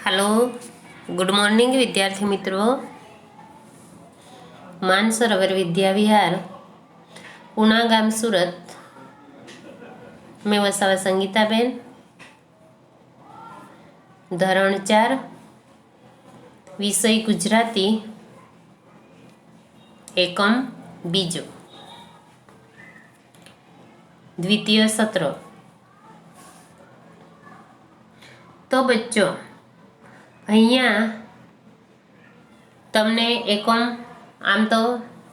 Hello good morning विद्यार्थी मित्रों। मानसरोवर विद्या विहार उना गाम सूरत में वसावा संगीताबेन। धोरण 4 विषय गुजराती एकम बीजो द्वितीय सत्र। तो बच्चों अहींया तमने एकम आम तो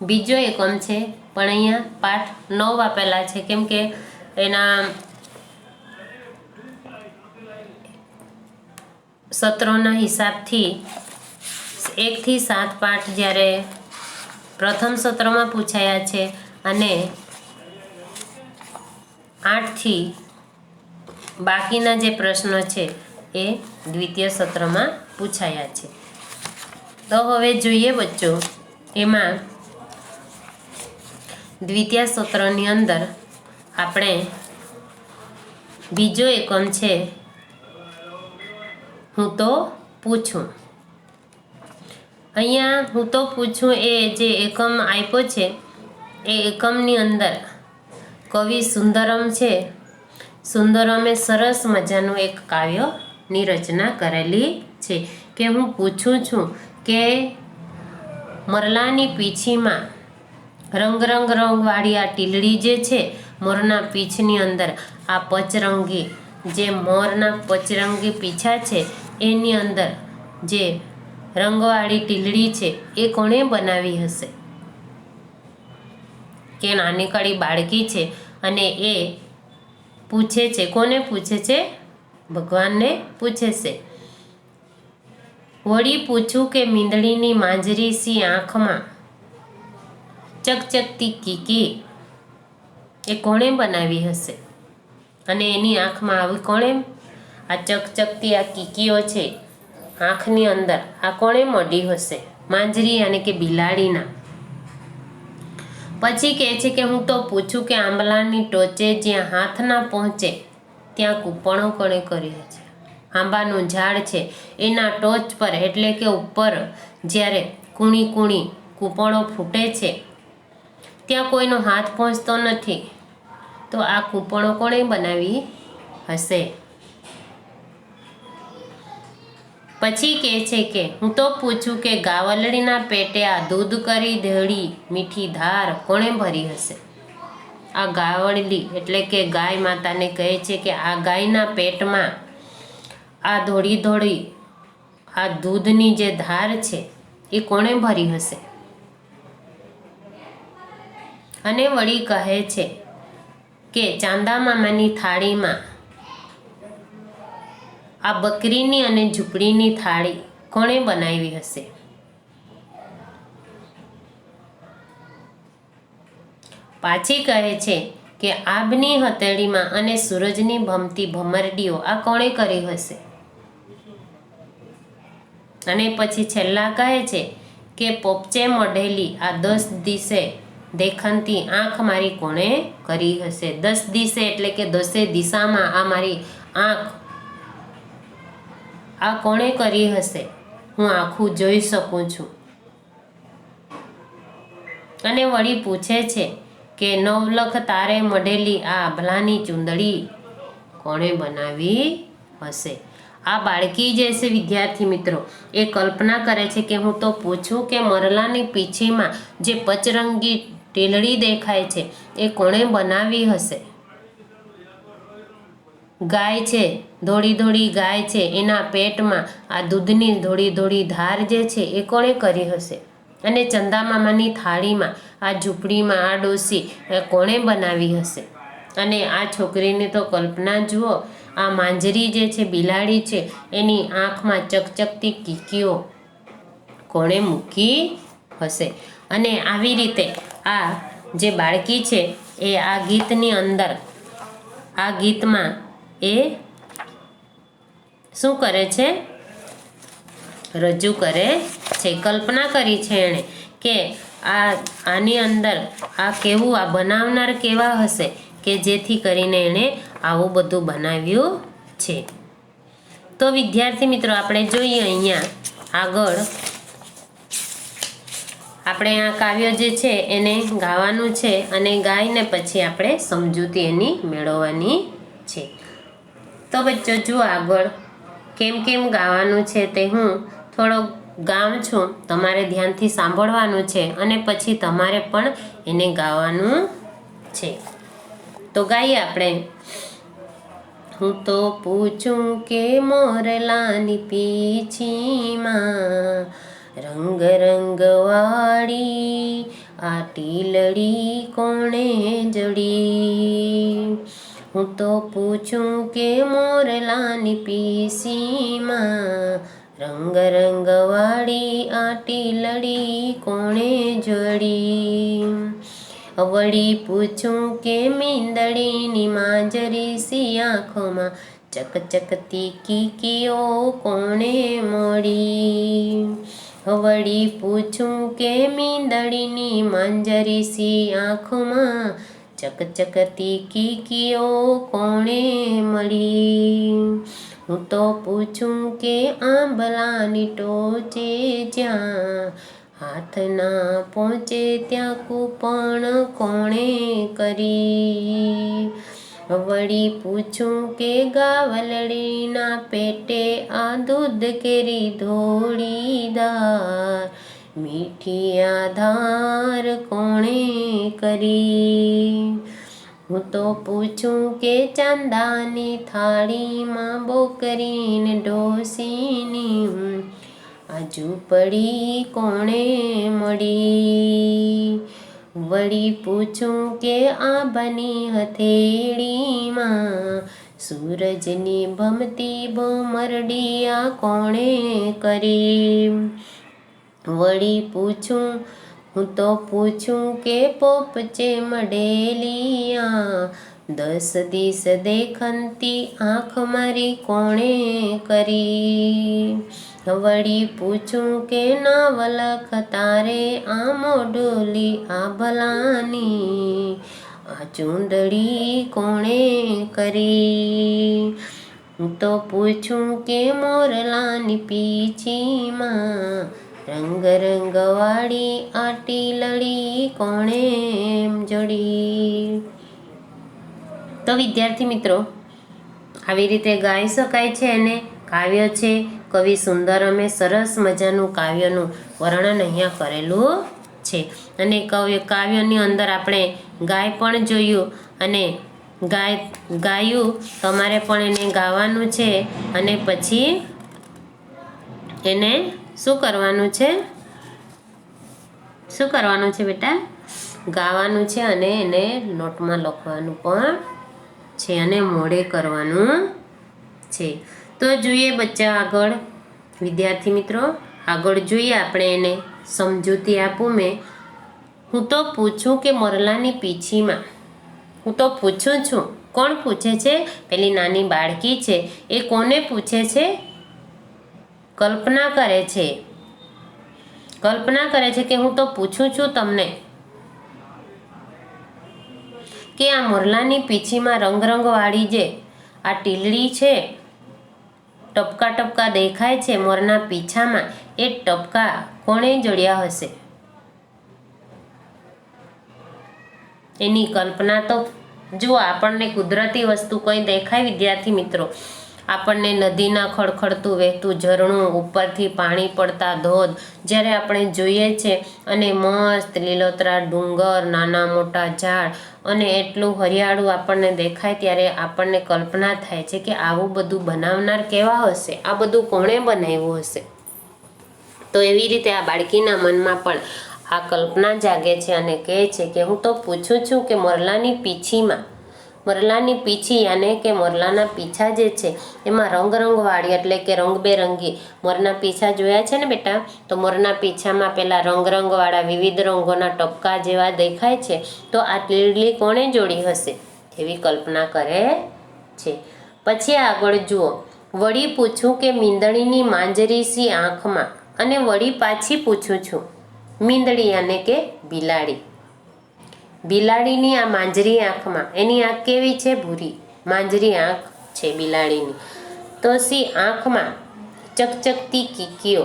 बीजो एकम छे पण अहींया पाठ 9 आपेला छे केम के एना सत्रोना हिसाबथी 1 થી 7 पाठ ज्यारे प्रथम सत्र में पूछाया छे अने 8 થી बाकीना जे प्रश्नो छे ए द्वितीय सत्र में पूछाया छे। तो हवे जोईए बच्चों एमां द्वितीय सत्रनी अंदर आपणे बीजो एकम छे हूँ तो पूछूं। अहींया हूँ तो पूछूं ए जे एकम आप्यो छे ए एकमनी अंदर कवि सुंदरम छे सुंदरमे सरस मजानुं एक काव्य नी रचना करेली छे के हूँ पूछूं छूं के मोरलानी पीछीमां रंग रंग रंगवाળી आ टीलड़ी जे छे मोरना पीछनी अंदर आ पचरंगी जे मोरना पचरंगी पीछा छे एनी अंदर जे रंगवाળી टीलड़ी छे ए कोणे बनावी हशे। के नानीकड़ी बाळकी छे अने ए पूछे छे कोने पूछे छे भगवान ने पूछे छे। वળી पूछूं के मींदड़ीनी मांजरी सी आँख में चकचकती कीकी ए कोणे बनावी हशे अने एनी आँख में आवी कोणे आ चकचकती आ कीकीओ छे आँखनी अंदर आ कोणे मळी हशे मांजरी यानी के बिलाड़ीना। पछी कहे छे के हूँ तो पूछूं के आंबलानी टोचे ज्यां हाथ ना पहोंचे त्यां कूपणो कोणे करी छे। आंबानुं झाड़ छे एना टोच पर एटले के उपर ज्यारे कूणी कूणी कूपणो फूटे छे त्यां कोईनो हाथ पहोंचतो नथी तो आ कूपणो कोणे बनावी हशे। पछी कहे छे के हूँ तो पूछूं के गावलडीना पेटे आ दूध करी धेड़ी मीठी धार कोणे भरी हशे। आ गावलडी एटले के गाय माता ने कहे छे के आ गायना पेट में आ धोड़ी धोड़ी आ दूधनी जे धार छे ए कोणे भरी हशे। अने वળી कहे छे के चांदा मामानी थाળી में आ बकरीनी अने झूंपड़ीनी थाળી कोणे बनावी हशे। पाછી कहे छे के आबनी हथेળી में अने सूरजनी भमती भमरडीओ आ कोणे करी हशे। अने पछी छेल्ला कहे छे के पोपचे मढेली आ 10 दिशे देखाती आँख मारी कोणे करी हशे। 10 दिशे एटले के 10 दिशा में आ मारी आँख आ कोणे करी हशे हूँ आखुं जोई सकूं छुं। अने वળી पूछे छे के 9 लख तारे मढेली आ आभलानी चूंदड़ी कोणे बनावी हशे। आ बाळकी जे छे विद्यार्थी मित्रों ए कल्पना करे छे के हूँ तो पूछूं के मोरलानी पीछी में जे पचरंगी टीलड़ी देखाय छे ए कोणे बनावी हशे। गाय छे धोड़ी धोड़ी गाय छे एना पेट में आ दूधनी धोड़ी धोड़ी धार जे छे ए कोणे करी हशे। अने चंदा मामानी थाળી में आ झूंपड़ी में आ डोसी कोणे बनावी हशे। अने आ छोकरीने तो कल्पना जुओ आ मांजरी जे छे बिलाड़ी छे एनी आँख में चकचकती कीकीओ कोणे मूकी हशे। अने आवी रीते आ जे बाळकी छे ए आ गीतनी अंदर आ गीत में ए शुं करे छे रजू करे छे। कल्पना करी छे एणे के आनी अंदर आ केवुं आ बनावनार केवा हशे के जेथी करीने एणे आवुं बधुं बनाव्युं छे। તો વિદ્યાર્થી મિત્રો આપણે જોઈએ અહીંયા આગળ આપણે આ કાવ્ય જે છે એને ગાવાનું છે અને ગાઈને પછી આપણે સમજૂતી એની મેળવવાની છે. તો બચ્ચો જુઓ આગળ કેમ કેમ ગાવાનું છે તે હું થોડો ગાઉં છું, તમારે ધ્યાનથી સાંભળવાનું છે અને પછી તમારે પણ એને ગાવાનું છે. તો ગાઈએ આપણે. હું તો પૂછું કે મોરલાની પીછીમાં રંગ રંગ વાળી આ ટીલડી કોણે જડી. હું તો પૂછું કે મોરલાની પીસીમાં રંગ રંગ વાળી આ ટીલડી કોણે જડી. વળી પૂછું કે મીંદડીની માંજરી સી આંખોમાં ચકચકતી કીકીઓ કોણે મોડી. વળી પૂછું કે મીંદડીની માંજરી સી આંખોમાં ચકચકતી કીકીઓ કોણે મળી. હું તો પૂછું કે આંબલાની ટોચે જ્યાં હાથ ના પહોંચે ત્યાં કૂપણ કોણે કરી. વળી પૂછું કે ગાવલડીના પેટે આ દૂધ કેરી ધોળીદાર મીઠી આ ધાર કોણે કરી. હું તો પૂછું કે ચાંદાની થાળીમાં બોકરીને ડોસીની આ ઝૂંપડી કોણે મળી. વળી પૂછું કે આંબાની હથેળીમાં સૂરજની ભમતી ભમરડી આ કોણે કરી. વળી પૂછું હું તો પૂછું કે પોપચે મડેલિયા 10 દિસ દેખંતી આંખ મારી કોણે કરી. વળી પૂછું કે નાવલખ તારે આ મોઢુલી આ ભલાની આ ચૂંદડી કોણે કરી. હું તો પૂછું કે મોરલાની પીછીમાં રંગ રંગ વાળી આ ટીલડી કોણે જડી. તો વિદ્યાર્થી મિત્રો આવી રીતે ગાઈ શકાય છે અને કાવ્ય છે કવિ સુંદરમે સરસ મજાનું કાવ્યનું વર્ણન અહીંયા કરેલું છે. અને કાવ્યની અંદર આપણે ગાય પણ જોયું અને ગાયું તમારે પણ એને ગાવાનું છે અને પછી એને શું કરવાનું છે બેટા? ગાવાનું છે અને એને નોટમાં લખવાનું પણ છે અને મોઢે કરવાનું છે. તો જોઈએ બચ્ચા આગળ વિદ્યાર્થી મિત્રો આગળ જોઈએ આપણે એને સમજૂતી આપું મેં. હું તો પૂછું કે મોરલાની પીછીમાં. હું તો પૂછું છું. કોણ પૂછે છે? પેલી નાની બાળકી છે એ કોને પૂછે છે? કલ્પના કરે છે. કલ્પના કરે છે કે હું તો પૂછું છું તમને કે આ મોરલાની પીછીમાં રંગ રંગવાળી જે આ ટીલડી છે, ટપકા ટપકા દેખાય છે મોરના પીછામાં, એ ટપકા કોણે જોડ્યા હશે? એની કલ્પના તો જુઓ. આપણને કુદરતી વસ્તુ કોઈ દેખાય વિદ્યાર્થી મિત્રો? આપણને નદીના ખળખળતું વહેતું ઝરણું, ઉપરથી પાણી પડતા ધોધ જ્યારે આપણે જોઈએ છે અને મસ્ત લીલોતરા ડુંગર, નાના મોટા ઝાડ અને એટલું હરિયાળું આપણને દેખાય ત્યારે આપણને કલ્પના થાય છે કે આવું બધું બનાવનાર કેવા હશે? આ બધું કોણે બનાવ્યું હશે? તો એવી રીતે આ બાળકીના મનમાં પણ આ કલ્પના જાગે છે અને કહે છે કે હું તો પૂછું છું કે મોરલાની પીછીમાં, મોરલાની પીછી યાને કે મોરલાના પીછા જે છે એમાં રંગ રંગવાળી એટલે કે રંગબેરંગી મોરના પીછા જોયા છે ને બેટા? તો મોરના પીછામાં પેલા રંગ રંગવાળા વિવિધ રંગોના ટપકા જેવા દેખાય છે. તો આ ટીલડી કોણે જોડી હશે એવી કલ્પના કરે છે. પછી આગળ જુઓ. વળી પૂછું કે મીંદડીની માંજરી સી આંખમાં. અને વળી પાછી પૂછું છું. મીંદડી યાને કે બિલાડી. બિલાડીની આ માંજરી આંખમાં. એની આંખ કેવી છે? ભૂરી માંજરી આંખ છે બિલાડીની. તોશી આંખમાં ચકચકતી કીકીઓ,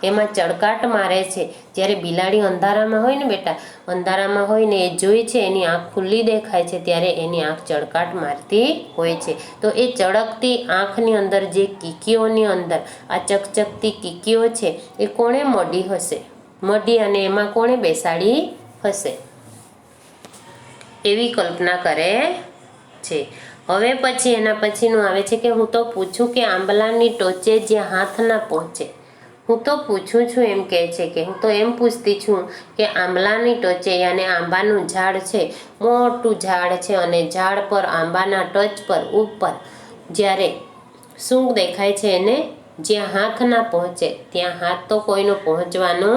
એમાં ચળકાટ મારે છે. જ્યારે બિલાડી અંધારામાં હોય ને બેટા, અંધારામાં હોય ને એ જોઈ છે, એની આંખ ખુલ્લી દેખાય છે, ત્યારે એની આંખ ચળકાટ મારતી હોય છે. તો એ ચળકતી આંખની અંદર જે કીકીઓની અંદર આ ચકચકતી કીકીઓ છે એ કોણે મઢી હશે? મઢી અને એમાં કોણે બેસાડી હશે? એવી કલ્પના કરે છે. હવે પછી એના પછીનું આવે છે કે હું તો પૂછું કે આંબલાની ટોચે જ્યાં હાથ ના પહોંચે. હું તો પૂછું છું એમ કહે છે કે હું તો એમ પૂછતી છું કે આંબલાની ટોચે, યાને આંબાનું ઝાડ છે, મોટું ઝાડ છે, અને ઝાડ પર આંબાના ટચ પર ઉપર જ્યારે શું દેખાય છે એને? જ્યાં હાથ ના પહોંચે ત્યાં હાથ તો કોઈનો પહોંચવાનો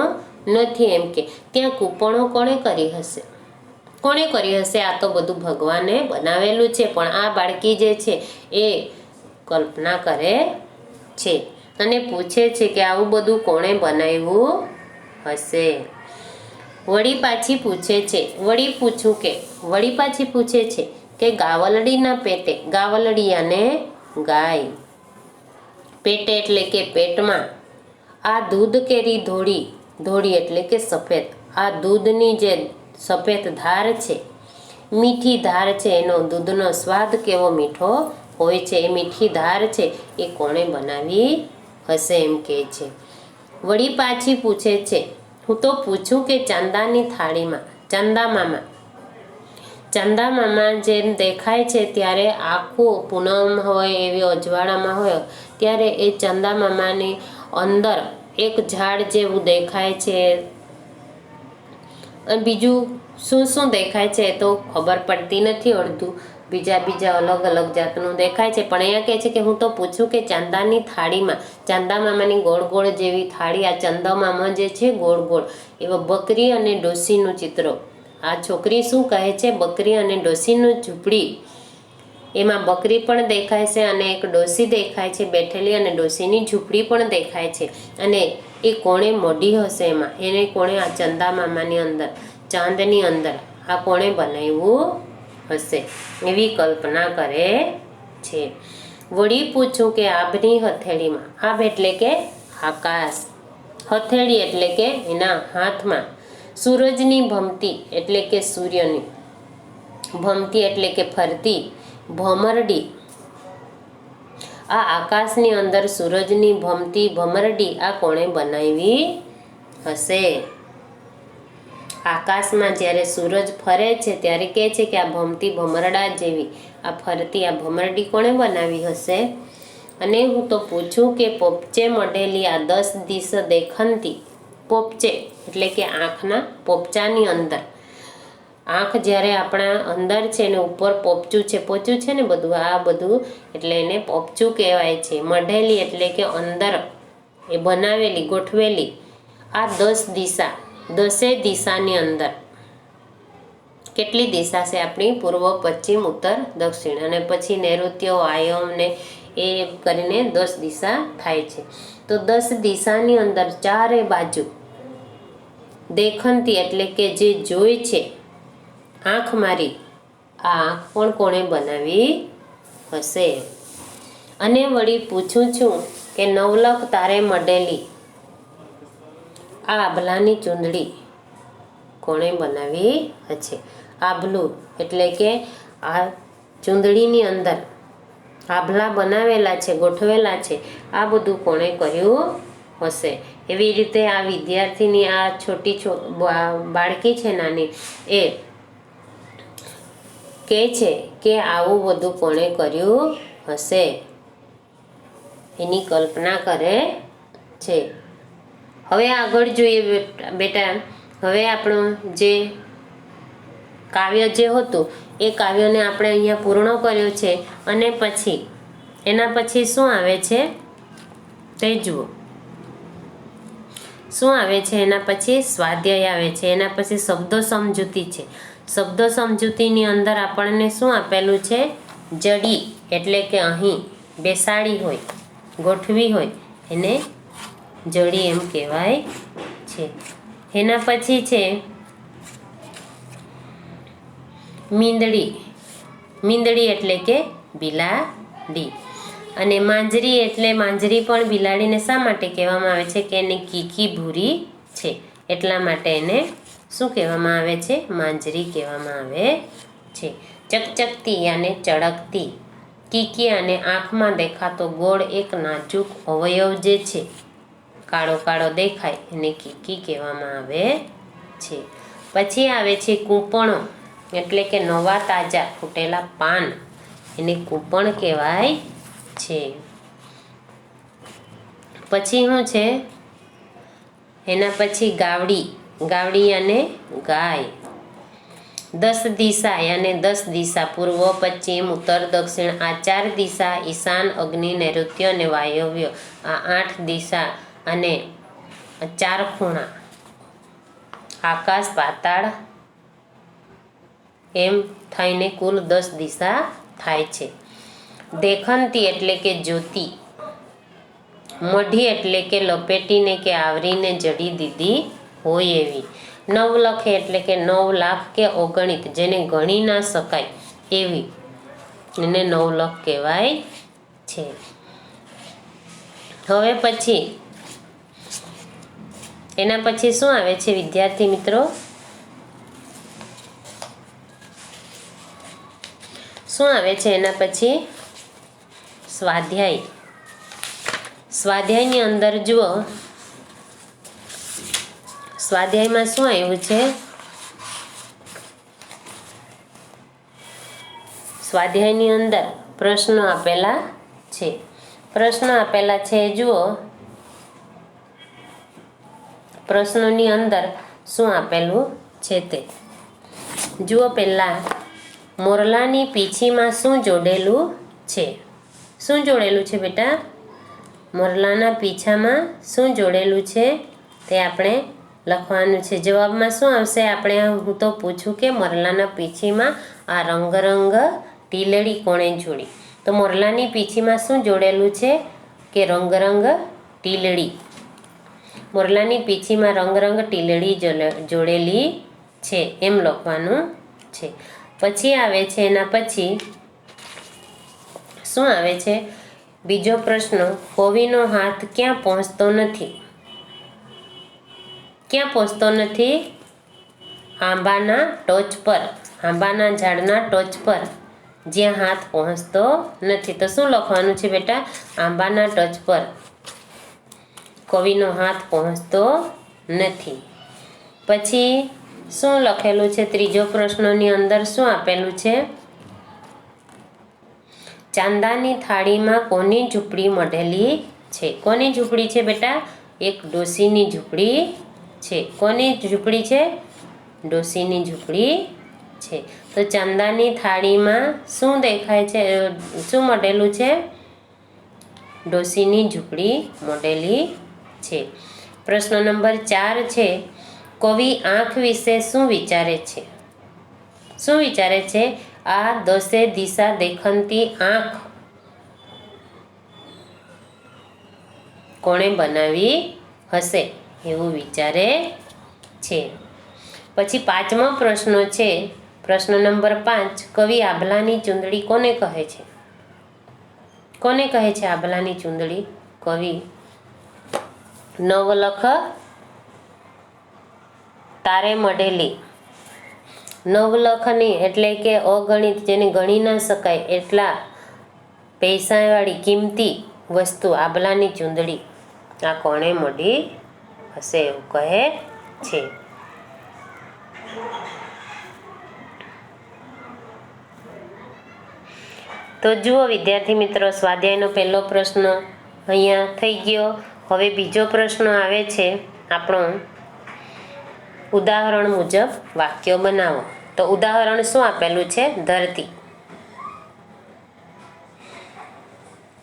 નથી એમ કે ત્યાં કૂપણો કોણે કરી હશે? કોણે કરી હશે? આ તો બધું ભગવાને બનાવેલું છે, પણ આ બાળકી જે છે એ કલ્પના કરે છે અને પૂછે છે કે આવું બધું કોણે બનાવ્યું હશે? વળી પાછી પૂછે છે કે ગાવલડીના પેટે, ગાવલડી અને ગાય, પેટે એટલે કે પેટમાં આ દૂધ કેરી ધોળી, ધોળી એટલે કે સફેદ, આ દૂધની જે સફેદ ધાર છે, મીઠી ધાર છે, એનો દૂધનો સ્વાદ કેવો મીઠો હોય છે, એ મીઠી ધાર છે એ કોણે બનાવી હશે એમ કહે છે. વળી પાછી પૂછે છે, હું તો પૂછું કે ચાંદાની થાળીમાં, ચાંદા મામા જેમ દેખાય છે ત્યારે આખું પૂનમ હોય એવી અજવાળામાં હોય ત્યારે એ ચાંદા મામાની અંદર એક ઝાડ જેવું દેખાય છે. અને બીજું શું શું દેખાય છે તો ખબર પડતી નથી, અડધું બીજા અલગ અલગ જાતનું દેખાય છે. પણ અહીંયા કહે છે કે હું તો પૂછું કે ચાંદાની થાળીમાં, ચાંદા મામાની ગોળ ગોળ જેવી થાળી, આ ચંદા મામા જે છે ગોળ ગોળ એવા બકરી અને ડોશીનું ચિત્ર. આ છોકરી શું કહે છે? બકરી અને ડોશીનું ઝૂંપડી, એમાં બકરી પણ દેખાય છે અને એક ડોશી દેખાય છે બેઠેલી, અને ડોશીની ઝૂંપડી પણ દેખાય છે. અને એ કોણે મઢી હશે એમાં? એને કોણે આ ચંદા મામાની અંદર, ચાંદની અંદર આ કોણે બનાવ્યું હશે? એવી કલ્પના કરે છે. વળી પૂછું કે આભની હથેળીમાં, આભ એટલે કે આકાશ, હથેળી એટલે કે એના હાથમાં, સૂરજની ભમતી એટલે કે સૂર્યની ભમતી એટલે કે ફરતી ભમરડી, આ આકાશની અંદર સૂરજની ભમતી ભમરડી આ કોણે બનાવી હશે? આકાશમાં જ્યારે સૂરજ ફરે છે ત્યારે કહે છે કે આ ભમતી ભમરડા જેવી આ ફરતી આ ભમરડી કોણે બનાવી હશે? અને હું તો પૂછું કે પોપચે મઢેલી આ 10 દિશ દેખંતી, પોપચે એટલે કે આંખના પોપચાની અંદર, આંખ જ્યારે આપણા અંદર છે ને ઉપર પોપચું છે ને બધું, આ બધું એટલે એને પોપચું કહેવાય છે. મઢેલી એટલે કે અંદર એ બનાવેલી ગોઠવેલી આ 10 દિશા, 10 દિશાની અંદર કેટલી દિશા છે આપણી? પૂર્વ, પશ્ચિમ, ઉત્તર, દક્ષિણ, અને પછી નૈઋત્ય, વાયમ ને એ કરીને 10 દિશા થાય છે. તો 10 દિશાની અંદર ચારે બાજુ દેખંતી એટલે કે જે જોઈ છે આંખ મારી, આ આંખ પણ કોણે બનાવી હશે? અને વળી પૂછું છું કે નવલખ તારે મઢેલી આ આભલાની ચૂંદડી કોણે બનાવી હશે? આભલું એટલે કે આ ચૂંદડીની અંદર આભલા બનાવેલા છે, ગોઠવેલા છે, આ બધું કોણે કર્યું હશે? એવી રીતે આ વિદ્યાર્થીની આ છોટી બાળકી છે નાની, એ કહે છે કે આવું બધું કોણે કર્યું હશે? એની કલ્પના કરે છે. હવે આગળ જોઈએ બેટા. હવે આપણું જે કાવ્ય જે હતું એ કાવ્યને આપણે અહીંયા પૂર્ણ કર્યો છે. અને પછી એના પછી શું આવે છે તે જુઓ. શું આવે છે એના પછી? સ્વાધ્યાય આવે છે. એના પછી શબ્દો સમજૂતી છે. શબ્દો સમજૂતીની અંદર આપણને શું આપેલું છે? જડી એટલે કે અહીં બેસાડી હોય, ગોઠવી હોય એને જડી એમ કહેવાય છે. એના પછી છે મીંદડી. મીંદડી એટલે કે બિલાડી. અને માંજરી એટલે માંજરી પણ બિલાડીને શા માટે કહેવામાં આવે છે કે એની કીકી ભૂરી છે એટલા માટે એને શું કહેવામાં આવે છે? માંજરી કહેવામાં આવે છે. ચકચકતી અને ચળકતી. કીકી અને આંખમાં દેખાતો ગોળ એક નાજુક અવયવ જે છે, કાળો કાળો દેખાય એને કીકી કહેવામાં આવે છે. પછી આવે છે કૂંપણો, એટલે કે નવા તાજા ફૂટેલા પાન, એને કૂંપણ કહેવાય છે. પછી શું છે? એના પછી ગાવડી. ગાવડી અને ગાય. 10 દિશા અને 10 દિશા, પૂર્વ, પશ્ચિમ, ઉત્તર, દક્ષિણ, આ 4 દિશા, ઈશાન, અગ્નિ, નૈઋત્ય અને વાયવ્ય, આ 8 દિશા અને 4 ખૂણા, આકાશ, પાતાળ, એમ થઈને કુલ 10 દિશા થાય છે. દેખંતી એટલે કે જ્યોતિ. મઢી એટલે કે લપેટીને કે આવરીને જડી દીધી હોય એવી. નવલખ એટલે કે 9 લાખ કે અગણિત, જેને ગણી ના શકાય એવી, એને નવલખ કહેવાય છે. હવે પછી એના પછી શું આવે છે વિદ્યાર્થી મિત્રો? શું આવે છે એના પછી? સ્વાધ્યાય. સ્વાધ્યાયની અંદર જુઓ, સ્વાધ્યાયમાં શું આવ્યું છે? સ્વાધ્યાયની અંદર પ્રશ્નો આપેલા છે. પ્રશ્નો આપેલા છે જુઓ, પ્રશ્નોની અંદર શું આપેલું છે તે જુઓ. પહેલા, મોરલાની પીંછીમાં શું જોડેલું છે? શું જોડેલું છે બેટા? મોરલાના પીંછામાં શું જોડેલું છે તે આપણે લખવાનું છે. જવાબમાં શું આવશે? આપણે હું તો પૂછું કે મોરલાના પીંછીમાં આ રંગ ટીલડી કોણે જોડી? તો મોરલાની પીંછીમાં શું જોડેલું છે કે રંગ ટીલડી. મોરલાની પીંછીમાં રંગ ટીલડી જોડેલી છે એમ લખવાનું છે. પછી આવે છે એના પછી શું આવે છે? બીજો પ્રશ્ન, કોવીનો હાથ ક્યાં પહોંચતો નથી? ક્યાં પહોંચતો નથી? આંબાના ટોચ પર, આંબાના ઝાડના ટોચ પર જ્યાં હાથ પહોંચતો નથી. તો શું લખવાનું છે બેટા? આંબાના ટચ પર કવિનો હાથ પહોંચતો નથી. પછી શું લખેલું છે? ત્રીજો પ્રશ્નની અંદર શું આપેલું છે? ચાંદાની થાળીમાં કોની ઝૂંપડી મઢેલી છે? કોની ઝૂંપડી છે બેટા? એક ડોશીની ઝૂંપડી છે. કોની ઝૂંપડી છે? ડોશીની ઝૂંપડી છે. તો ચાંદાની થાળીમાં શું દેખાય છે? શું મઢેલું છે? ડોશીની ઝૂંપડી મઢેલી છે. પ્રશ્ન નંબર 4 છે, કવિ આંખ વિશે શું વિચારે છે? શું વિચારે છે? આ 10 દિશા દેખંતી આંખ કોણે બનાવી હશે એવું વિચારે છે. પછી 5મો પ્રશ્ન છે, પ્રશ્ન નંબર 5, કવિ આભલાની ચૂંદડી કોને કહે છે? કોને કહે છે આભલાની ચૂંદડી? કવિ નવલખ તારે મઢેલી. નવલખની એટલે કે અગણિત, જેને ગણી ના શકાય એટલા પૈસાવાળી કિંમતી વસ્તુ આભલાની ચૂંદડી આ કોણે મઢી હશે એવું કહે છે. તો જુઓ વિદ્યાર્થી મિત્રો, સ્વાધ્યાયનો પહેલો પ્રશ્ન અહીંયા થઈ ગયો. હવે બીજો પ્રશ્ન આવે છે આપણો, ઉદાહરણ મુજબ વાક્યો બનાવો. તો ઉદાહરણ શું આપેલું છે? ધરતી.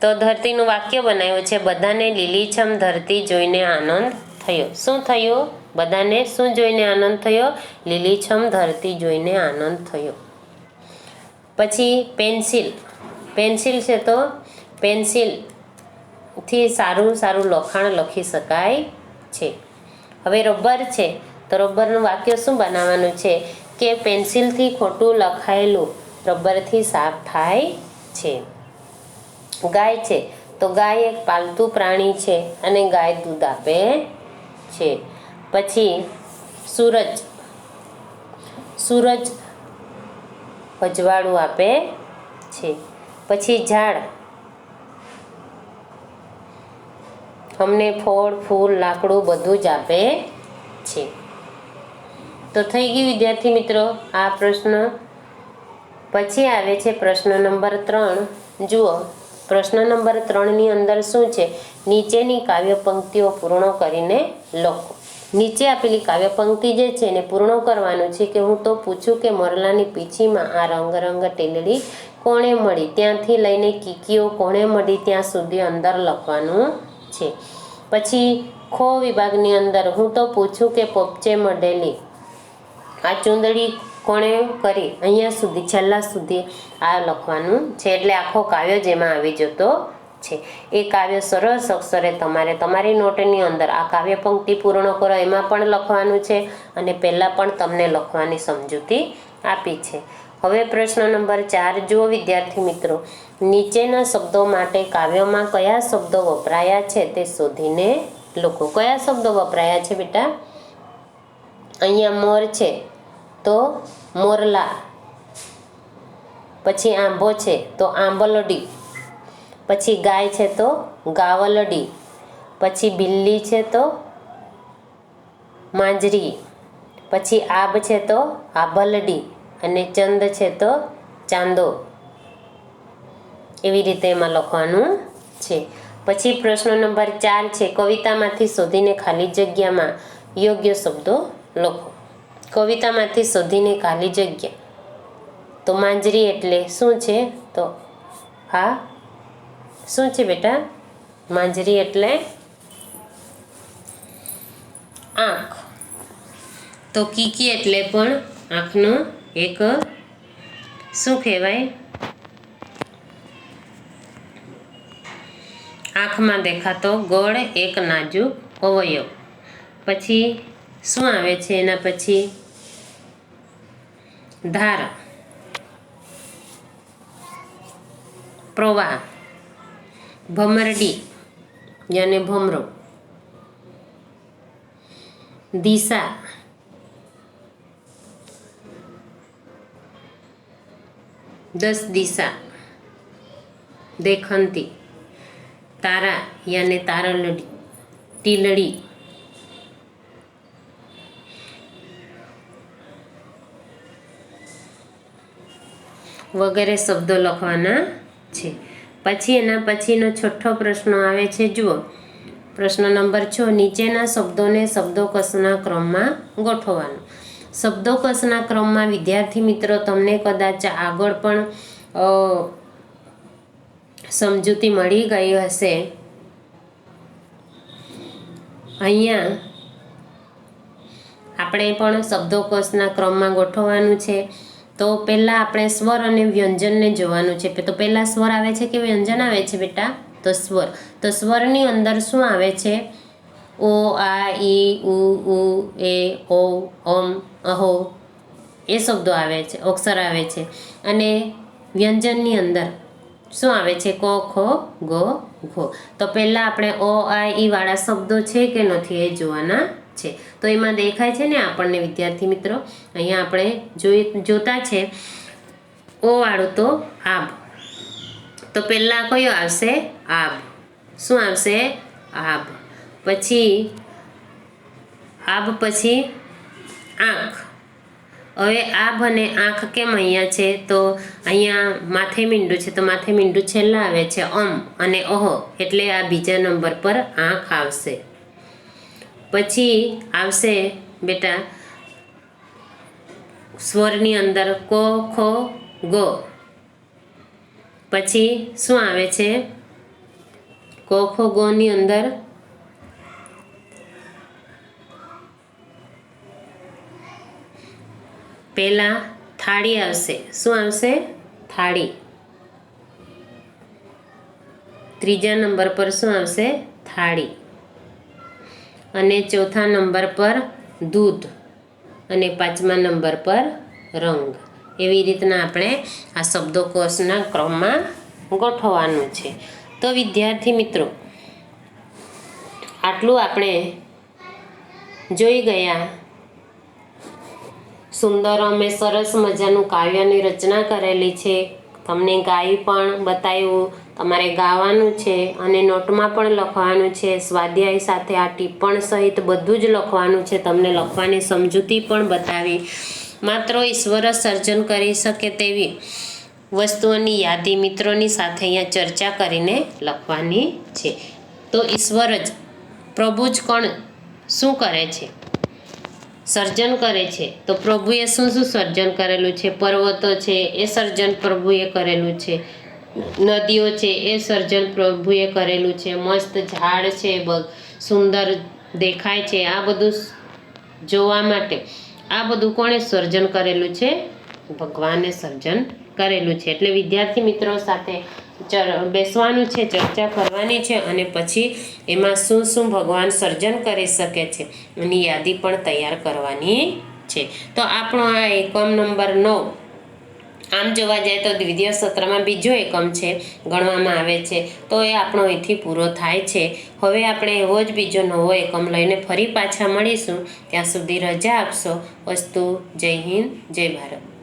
તો ધરતીનું વાક્ય બનાવ્યું છે, બધાને લીલીછમ ધરતી જોઈને આનંદ થયો. શું થયો? બધાને શું જોઈને આનંદ થયો? લીલીછમ ધરતી જોઈને આનંદ થયો. પછી પેન્સિલ. પેન્સિલ છે તો પેન્સિલથી સારું લખાણ લખી શકાય છે. હવે રબર છે તો રબરનું વાક્ય શું બનાવવાનું છે કે પેન્સિલથી ખોટું લખાયેલું રબરથી સાફ થાય છે. ગાય છે તો ગાય એક પાલતુ પ્રાણી છે અને ગાય દૂધ આપે છે. પછી સૂરજ, સૂરજ અજવાળું આપે છે. પછી ઝાડ અમને ફળ ફૂલ લાકડું બધું જ આપે છે. તો થઈ ગયું વિદ્યાર્થી મિત્રો આ પ્રશ્ન. પછી આવે છે પ્રશ્ન નંબર 3. જુઓ પ્રશ્ન નંબર 3ની અંદર શું છે? નીચેની કાવ્ય પંક્તિઓ પૂર્ણ કરીને લખો. નીચે આપેલી કાવ્ય પંક્તિ જે છે એને પૂર્ણ કરવાનું છે કે હું તો પૂછું કે મોરલાની પીંછીમાં આ રંગ રંગ ટેલડી કોણે મળી, ત્યાંથી લઈને કીકીઓ કોણે મળી ત્યાં સુધી અંદર લખવાનું છે. પછી ખો વિભાગની અંદર હું તો પૂછું કે પોપચે મઢેલી આ ચૂંદડી કોણે કરી, અહીંયા સુધી છેલ્લા સુધી આ લખવાનું છે. એટલે આખો કાવ્ય જેમાં આવી જતો છે. એ કાવ્ય સરસ અક્ષરે તમારે તમારી નોટની અંદર આ કાવ્ય પંક્તિ પૂર્ણ કરો એમાં પણ લખવાનું છે અને પહેલાં પણ તમને લખવાની સમજૂતી આપી છે. હવે પ્રશ્ન નંબર 4 જુઓ વિદ્યાર્થી મિત્રો. નીચેના શબ્દો માટે કાવ્યમાં કયા શબ્દો વપરાયા છે તે શોધીને લખો. કયા શબ્દો વપરાયા છે બેટા? અહીંયા મોર છે તો મોરલા, પછી આંબો છે તો આંબલડી, પછી ગાય છે તો ગાવલડી, પછી બિલ્લી છે તો માંજરી, પછી આબ છે તો આભલડી અને ચંદ છે તો ચાંદો. એવી રીતે એમાં લખવાનું છે. પછી પ્રશ્ન નંબર 4 છે કવિતામાંથી શોધીને ખાલી જગ્યામાં યોગ્ય શબ્દો લખો. કવિતામાંથી શોધીને ખાલી જગ્યા. તો માંજરી એટલે શું છે? તો આ શું છે બેટા? માંજરી એટલે આંખ. તો કીકી એટલે પણ આંખનો એક શું કહેવાય? આંખમાં દેખાતો ગોળ એક નાજુક અવયવ. પછી શું આવે છે એના પછી? ધાર, પ્રવાહ, ભમરડી યાને ભમરો, દિશા, દસ દિશા, દેખંતી, તારા યાને તારલડી, ટીલડી, વગેરે શબ્દો લખવાના છે. પછી એના પછીનો 6થો પ્રશ્ન આવે છે. જુઓ પ્રશ્ન નંબર 6. નીચેના શબ્દોને શબ્દોકસના ક્રમમાં ગોઠવવાનું. શબ્દોકસના ક્રમમાં વિદ્યાર્થી મિત્રો તમને કદાચ આગળ પણ સમજૂતી મળી ગઈ હશે. અહીંયા આપણે પણ શબ્દોકોશના ક્રમમાં ગોઠવવાનું છે. તો પહેલાં આપણે સ્વર અને વ્યંજનને જોવાનું છે. તો પહેલાં સ્વર આવે છે કે વ્યંજન આવે છે બેટા? તો સ્વર. તો સ્વરની અંદર શું આવે છે? ઓ, આ, ઈ, ઉ, એ, ઓ, અમ, અહો એ શબ્દો આવે છે, અક્ષર આવે છે. અને વ્યંજનની અંદર શું આવે છે? ક, ખ, ગ, ઘ. તો પહેલાં આપણે અ, આ, ઈ વાળા શબ્દો છે કે નથી એ જોવાના છે. તો એમાં દેખાય છે ને આપણને વિદ્યાર્થી મિત્રો? અહીંયા આપણે જોતા છે ઓ વાળું તો આબ. તો પહેલાં કયો આવશે? આબ. શું આવશે? આબ. પછી આબ પછી આંખ. હવે આભ અને આંખ કેમ અહીંયા છે? તો અહીંયા માથે મીંડું છે તો માથે મીંડું છેલ્લા આવે છે અને અહ, એટલે આ બીજા નંબર પર આંખ આવશે. પછી આવશે બેટા સ્વરની અંદર કો, ખો, ગો. પછી શું આવે છે? કો, ખો, ગોની અંદર પહેલા થાળી આવશે. શું આવશે? થાળી. ત્રીજા નંબર પર શું આવશે? થાળી. અને ચોથા નંબર પર દૂધ અને પાંચમા નંબર પર રંગ. એવી રીતના આપણે આ શબ્દોકોશના ક્રમમાં ગોઠવવાનું છે. તો વિદ્યાર્થી મિત્રો, આટલું આપણે જોઈ ગયા. સુંદરમે સરસ મજાનું કાવ્યની રચના કરેલી છે. તમને ગાઈ પણ બતાવ્યું, તમારે ગાવાનું છે અને નોટમાં પણ લખવાનું છે. સ્વાધ્યાય સાથે આ ટિપ્પણ સહિત બધું જ લખવાનું છે. તમને લખવાની સમજૂતી પણ બતાવી. માત્ર ઈશ્વર જ સર્જન કરી શકે તેવી વસ્તુઓની યાદી મિત્રોની સાથે અહીંયા ચર્ચા કરીને લખવાની છે. તો ઈશ્વર જ, પ્રભુ જ કોણ શું કરે છે? સર્જન કરે છે. તો પ્રભુએ શું શું સર્જન કરેલું છે? પર્વતો છે એ સર્જન પ્રભુએ કરેલું છે. નદીઓ છે એ સર્જન પ્રભુએ કરેલું છે. મસ્ત ઝાડ છે, સુંદર દેખાય છે, આ બધું જોવા માટે આ બધું કોણે સર્જન કરેલું છે? ભગવાને સર્જન કરેલું છે. એટલે વિદ્યાર્થી મિત્રો સાથે બેસવાનું છે, ચર્ચા કરવાની છે અને પછી એમાં શું શું ભગવાન સર્જન કરી શકે છે એની યાદી પણ તૈયાર કરવાની છે. તો આપણો આ એકમ નંબર 9, આમ જોવા જાય તો દ્વિતીય સત્રમાં બીજો એકમ છે, ગણવામાં આવે છે. તો એ આપણો અહીંથી પૂરો થાય છે. હવે આપણે એવો જ બીજો નવો એકમ લઈને ફરી પાછા મળીશું. ત્યાં સુધી રજા આપશો. અસ્તુ. જય હિન્દ, જય ભારત.